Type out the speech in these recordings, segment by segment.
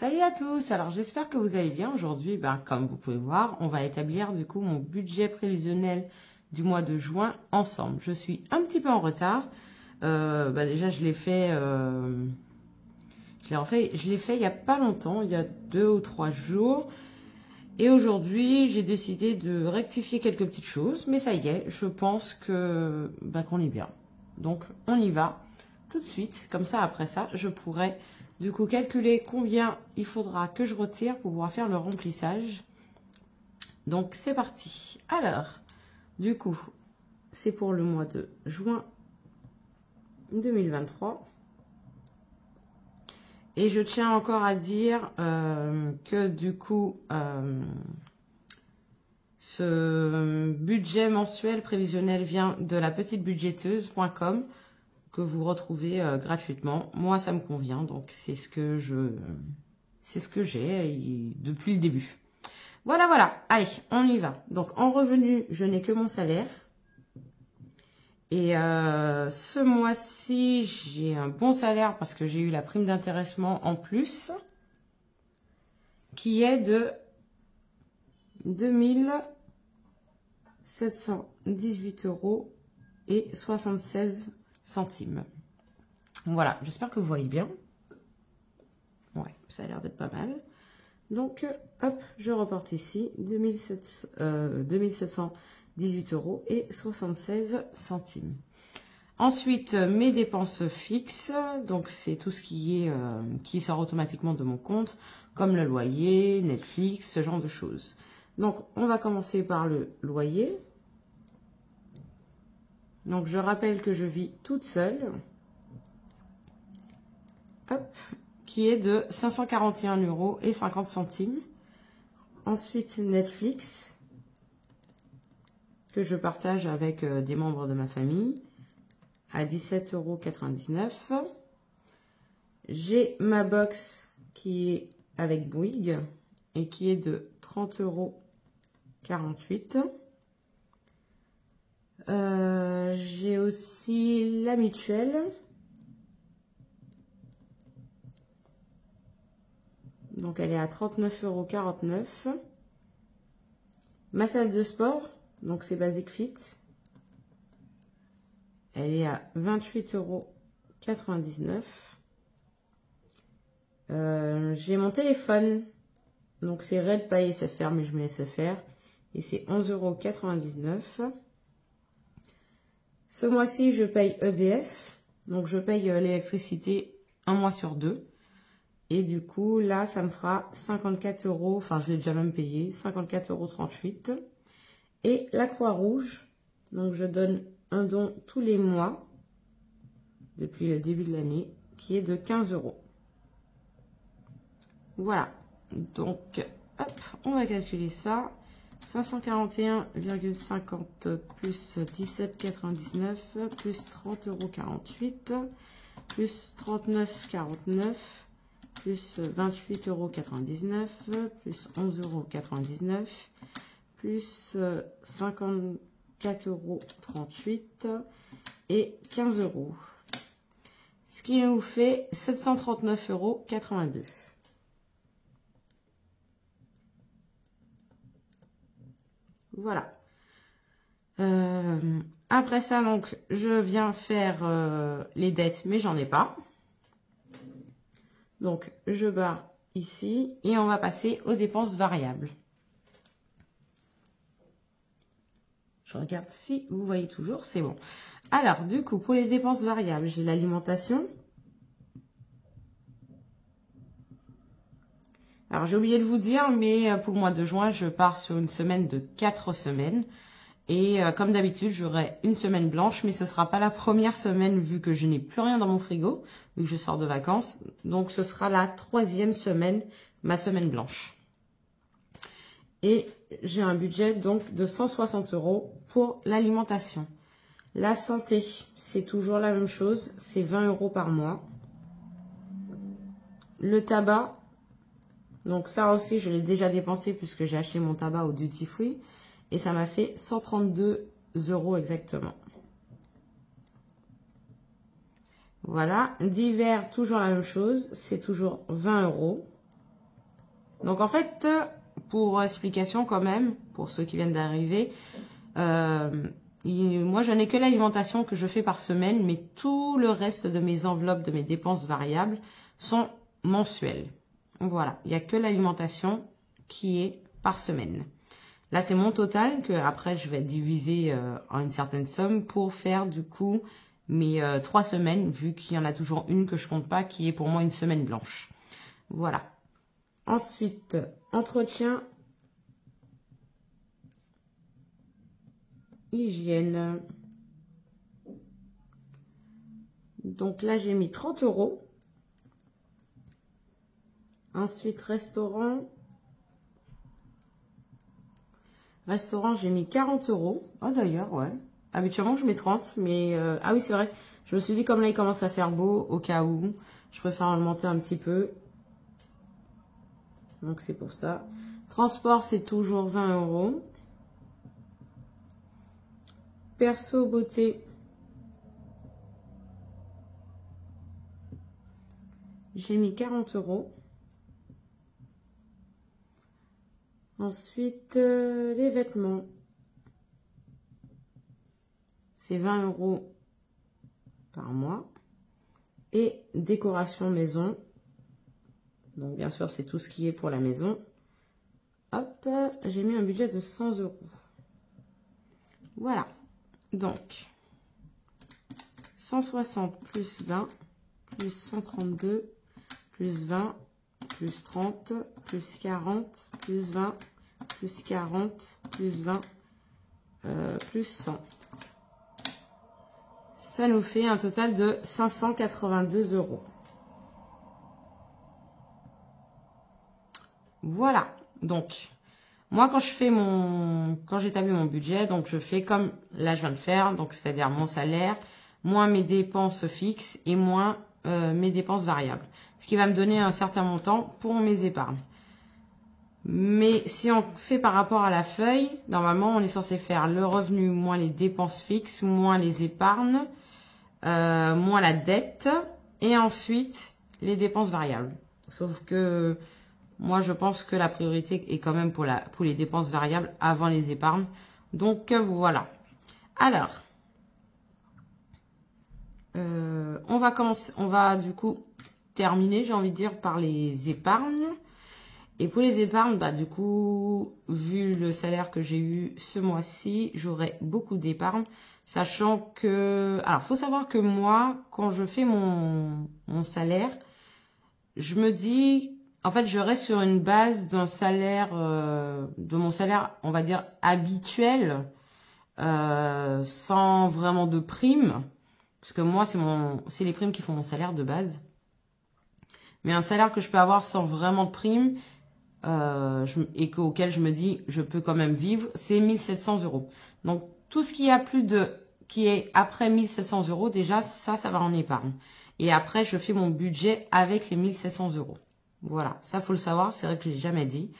Salut à tous, alors j'espère que vous allez bien. Aujourd'hui, comme vous pouvez voir, on va établir du coup mon budget prévisionnel du mois de juin ensemble. Je suis un petit peu en retard. Déjà, je l'ai fait, je l'ai fait il n'y a pas longtemps, il y a 2 ou 3 jours. Et aujourd'hui, j'ai décidé de rectifier quelques petites choses, mais ça y est, je pense que qu'on est bien. Donc, on y va tout de suite. Comme ça, après ça, je pourrai du coup calculer combien il faudra que je retire pour pouvoir faire le remplissage. Donc, c'est parti. Alors, du coup, c'est pour le mois de juin 2023. Et je tiens encore à dire que du coup, ce budget mensuel prévisionnel vient de la petitebudgeteuse.com que vous retrouvez gratuitement. Moi, ça me convient, donc c'est ce que j'ai depuis le début. Voilà. Allez, on y va. Donc, en revenu, je n'ai que mon salaire. Et ce mois-ci, j'ai un bon salaire parce que j'ai eu la prime d'intéressement en plus, qui est de 2718 € et 76 centimes. Voilà, j'espère que vous voyez bien. Ouais, ça a l'air d'être pas mal. Donc, hop, je reporte ici 2718 € et 76 centimes. Ensuite, mes dépenses fixes, donc c'est tout ce qui sort automatiquement de mon compte, comme le loyer, Netflix, ce genre de choses. Donc, on va commencer par le loyer. Donc, je rappelle que je vis toute seule. Hop, qui est de 541 € et 50 centimes. Ensuite, Netflix, que je partage avec des membres de ma famille, à 17,99 €. J'ai ma box qui est avec Bouygues et qui est de 30,48 €. J'ai aussi la mutuelle. Donc, elle est à 39,49 €. Ma salle de sport, donc c'est Basic Fit. Elle est à 28,99 €. J'ai mon téléphone. Donc, c'est Red Pay SFR, mais je mets SFR. Et c'est 11,99 €. Ce mois-ci, je paye EDF. Donc, je paye l'électricité un mois sur 2. Et du coup, là, ça me fera 54 €. Enfin, je l'ai déjà même payé. 54,38 €. Et la Croix-Rouge. Donc, je donne un don tous les mois. Depuis le début de l'année. Qui est de 15 €. Voilà. Donc, hop, on va calculer ça. 541,50 plus 17,99 plus 30,48 € plus 39,49 plus 28,99 € plus 11,99 € plus 54,38 € et 15 €. Ce qui nous fait 739,82 €. Voilà. Après ça, donc, je viens faire les dettes, mais j'en ai pas. Donc, je barre ici et on va passer aux dépenses variables. Je regarde si vous voyez toujours, c'est bon. Alors, du coup, pour les dépenses variables, j'ai l'alimentation. Alors, j'ai oublié de vous dire, mais pour le mois de juin, je pars sur une semaine de 4 semaines. Et comme d'habitude, j'aurai une semaine blanche, mais ce ne sera pas la première semaine vu que je n'ai plus rien dans mon frigo, vu que je sors de vacances. Donc, ce sera la 3e semaine, ma semaine blanche. Et j'ai un budget donc de 160 € pour l'alimentation. La santé, c'est toujours la même chose, c'est 20 € par mois. Le tabac, donc ça aussi, je l'ai déjà dépensé puisque j'ai acheté mon tabac au duty free. Et ça m'a fait 132 € exactement. Voilà. Divers, toujours la même chose. C'est toujours 20 €. Donc en fait, pour explication quand même, pour ceux qui viennent d'arriver, moi je n'ai que l'alimentation que je fais par semaine, mais tout le reste de mes enveloppes, de mes dépenses variables sont mensuelles. Voilà, il n'y a que l'alimentation qui est par semaine. Là, c'est mon total que après je vais diviser en une certaine somme pour faire du coup mes 3 semaines, vu qu'il y en a toujours une que je compte pas, qui est pour moi une semaine blanche. Voilà. Ensuite, entretien, hygiène. Donc là, j'ai mis 30 €. Ensuite, restaurant. Restaurant, j'ai mis 40 €. Ah, d'ailleurs, ouais. Habituellement, je mets 30, mais... ah oui, c'est vrai. Je me suis dit, comme là, il commence à faire beau, au cas où, je préfère augmenter un petit peu. Donc, c'est pour ça. Transport, c'est toujours 20 €. Perso, beauté. J'ai mis 40 €. Ensuite, les vêtements. C'est 20 € par mois. Et décoration maison. Donc, bien sûr, c'est tout ce qui est pour la maison. Hop, j'ai mis un budget de 100 €. Voilà. Donc, 160 plus 20, plus 132, plus 20, plus 30, plus 40, plus 20, plus 40, plus 20, plus 100. Ça nous fait un total de 582 €. Voilà. Donc, moi, quand j'établis mon budget, donc je fais comme là je viens de faire, donc c'est-à-dire mon salaire, moins mes dépenses fixes et moins mes dépenses variables. Ce qui va me donner un certain montant pour mes épargnes. Mais si on fait par rapport à la feuille, normalement, on est censé faire le revenu moins les dépenses fixes, moins les épargnes, moins la dette, et ensuite les dépenses variables. Sauf que moi, je pense que la priorité est quand même pour les dépenses variables avant les épargnes. Donc, voilà. Alors, on va du coup terminer, j'ai envie de dire, par les épargnes. Et pour les épargnes, bah, du coup, vu le salaire que j'ai eu ce mois-ci, j'aurai beaucoup d'épargnes. Sachant que... Alors, faut savoir que moi, quand je fais mon salaire, je me dis... En fait, je reste sur une base d'un salaire, de mon salaire, on va dire, habituel, sans vraiment de primes. Parce que moi, c'est les primes qui font mon salaire de base. Mais un salaire que je peux avoir sans vraiment de primes, et auquel je me dis, je peux quand même vivre, c'est 1700 €. Donc, tout ce qui est après 1700 € déjà, ça va en épargne. Et après, je fais mon budget avec les 1700 €. Voilà, ça faut le savoir, c'est vrai que je l'ai jamais dit,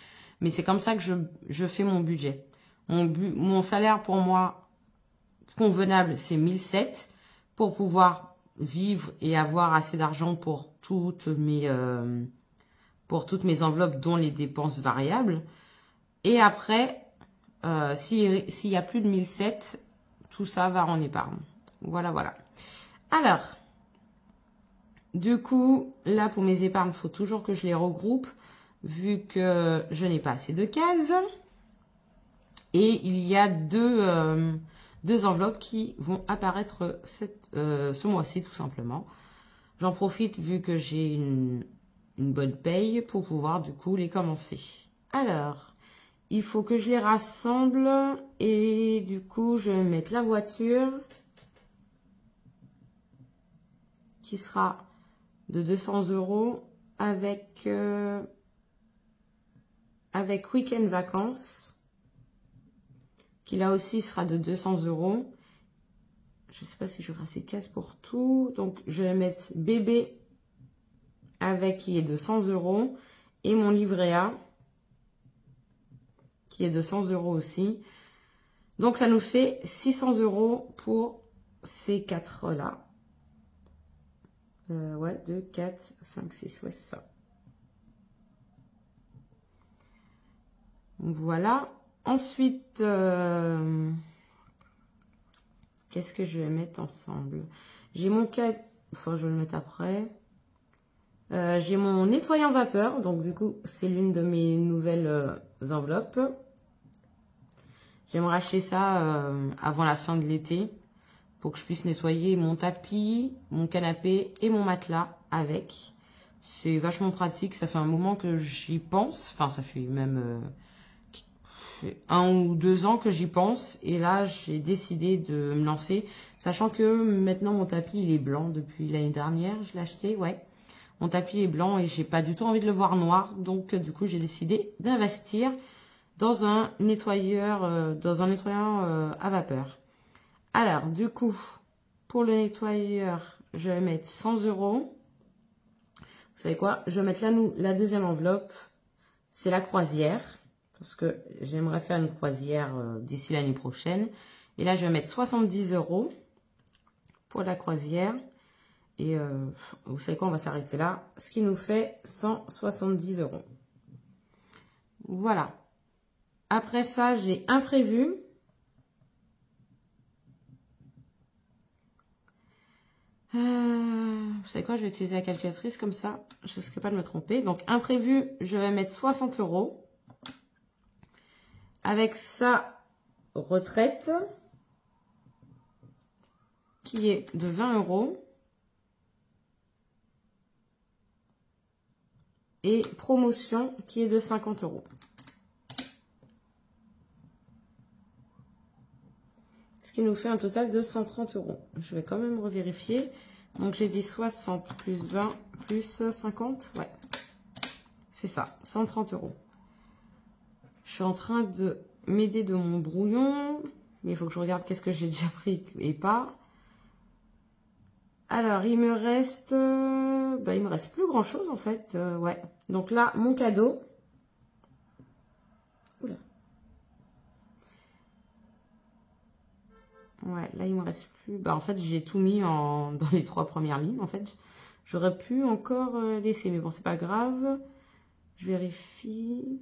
mais c'est comme ça que je fais mon budget. Mon salaire pour moi convenable, c'est 1700 pour pouvoir vivre et avoir assez d'argent pour toutes mes enveloppes, dont les dépenses variables. Et après, s'il y a plus de 1700, tout ça va en épargne. Voilà, voilà. Alors, du coup, là, pour mes épargnes, il faut toujours que je les regroupe, vu que je n'ai pas assez de cases. Et il y a deux enveloppes qui vont apparaître ce mois-ci, tout simplement. J'en profite, vu que j'ai une bonne paye, pour pouvoir, du coup, les commencer. Alors, il faut que je les rassemble. Et du coup, je vais mettre la voiture, qui sera de 200 € avec week-end vacances, qui là aussi sera de 200 €. Je ne sais pas si j'aurai assez de cases pour tout. Donc, je vais mettre bébé avec qui est de 100 € et mon livret A qui est de 100 € aussi. Donc, ça nous fait 600 € pour ces quatre-là. Ouais, 2, 4, 5, 6, ouais, c'est ça. Voilà. Ensuite, qu'est-ce que je vais mettre ensemble? J'ai mon cas... Enfin, je vais le mettre après. J'ai mon nettoyant vapeur. Donc, du coup, c'est l'une de mes nouvelles enveloppes. J'aimerais acheter ça avant la fin de l'été pour que je puisse nettoyer mon tapis, mon canapé et mon matelas avec. C'est vachement pratique. Ça fait un moment que j'y pense. Enfin, ça fait même 1 ou 2 ans que j'y pense. Et là, j'ai décidé de me lancer. Sachant que maintenant, mon tapis, il est blanc depuis l'année dernière. Je l'ai acheté, ouais. Mon tapis est blanc et j'ai pas du tout envie de le voir noir. Donc, du coup, j'ai décidé d'investir dans un nettoyeur, à vapeur. Alors, du coup, pour le nettoyeur, je vais mettre 100 €. Vous savez quoi? Je vais mettre la deuxième enveloppe. C'est la croisière. Parce que j'aimerais faire une croisière d'ici l'année prochaine. Et là, je vais mettre 70 € pour la croisière. Et vous savez quoi? On va s'arrêter là. Ce qui nous fait 170 €. Voilà. Après ça, j'ai imprévu. Vous savez quoi? Je vais utiliser la calculatrice comme ça. Je risque pas de me tromper. Donc, imprévu, je vais mettre 60 €. Avec sa retraite, qui est de 20 €. Et promotion, qui est de 50 €. Ce qui nous fait un total de 130 €. Je vais quand même revérifier. Donc, j'ai dit 60 plus 20 plus 50. Ouais, c'est ça, 130 €. Je suis en train de m'aider de mon brouillon. Mais il faut que je regarde qu'est-ce que j'ai déjà pris et pas. Alors, il me reste... il me reste plus grand-chose, en fait. Ouais. Donc là, mon cadeau... Oula. Ouais, là, il me reste plus... en fait, j'ai tout mis dans les 3 premières lignes. En fait, j'aurais pu encore laisser. Mais bon, c'est pas grave. Je vérifie.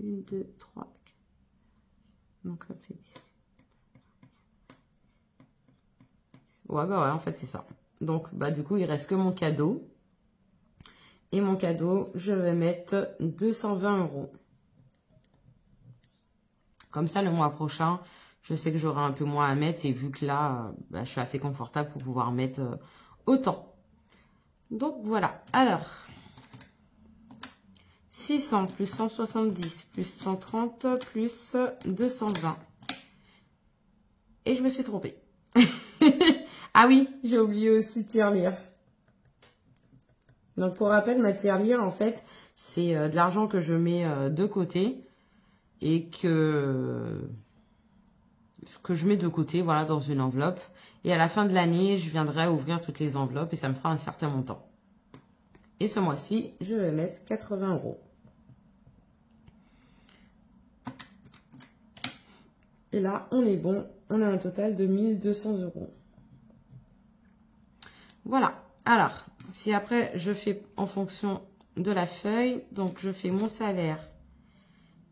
1, 2, 3, 4. Donc, ça fait 10. Ouais, ouais, en fait, c'est ça. Donc, du coup, il reste que mon cadeau. Et mon cadeau, je vais mettre 220 €. Comme ça, le mois prochain, je sais que j'aurai un peu moins à mettre. Et vu que là, je suis assez confortable pour pouvoir mettre autant. Donc, voilà. Alors, 600 plus 170 plus 130 plus 220. Et je me suis trompée. Ah oui, j'ai oublié aussi tirelire. Donc, pour rappel, ma tirelire, en fait, c'est de l'argent que je mets de côté et que je mets de côté, voilà, dans une enveloppe. Et à la fin de l'année, je viendrai ouvrir toutes les enveloppes et ça me fera un certain montant. Et ce mois-ci, je vais mettre 80 €. Et là, on est bon. On a un total de 1200 €. Voilà. Alors, si après, je fais en fonction de la feuille, donc je fais mon salaire,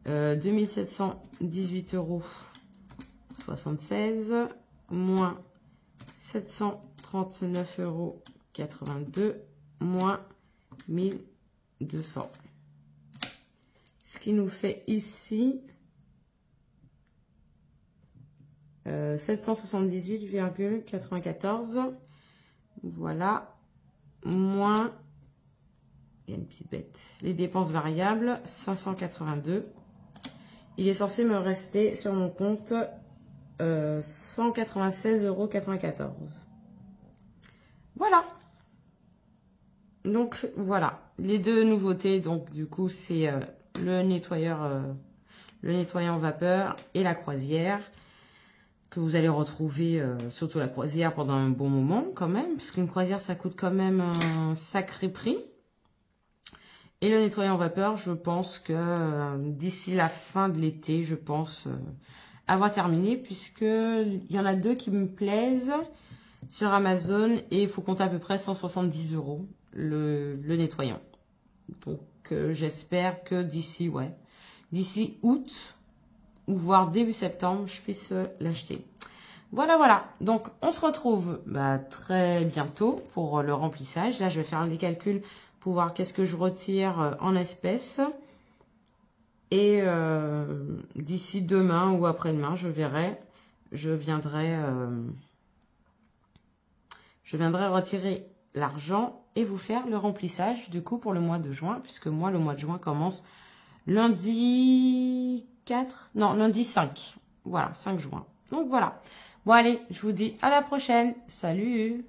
2718,76 € moins 739,82 € moins 1200. Ce qui nous fait ici 778,94. Voilà. Moins, il y a une petite bête, les dépenses variables, 582. Il est censé me rester sur mon compte 196,94 €. Voilà. Donc, voilà. Les deux nouveautés, donc, du coup, c'est le nettoyant vapeur et la croisière, que vous allez retrouver, surtout la croisière, pendant un bon moment, quand même, puisqu'une croisière, ça coûte quand même un sacré prix. Et le nettoyant vapeur, je pense que d'ici la fin de l'été, je pense avoir terminé, puisqu'il y en a 2 qui me plaisent sur Amazon, et il faut compter à peu près 170 € le nettoyant. Donc, j'espère que d'ici, d'ici août ou voire début septembre, je puisse l'acheter. Voilà, voilà. Donc, on se retrouve très bientôt pour le remplissage. Là, je vais faire des calculs pour voir qu'est-ce que je retire en espèces. Et d'ici demain ou après-demain, je verrai. Je viendrai retirer l'argent et vous faire le remplissage du coup pour le mois de juin, puisque moi, le mois de juin commence lundi 4, non, lundi 5. Voilà, 5 juin. Donc voilà. Bon, allez, je vous dis à la prochaine. Salut!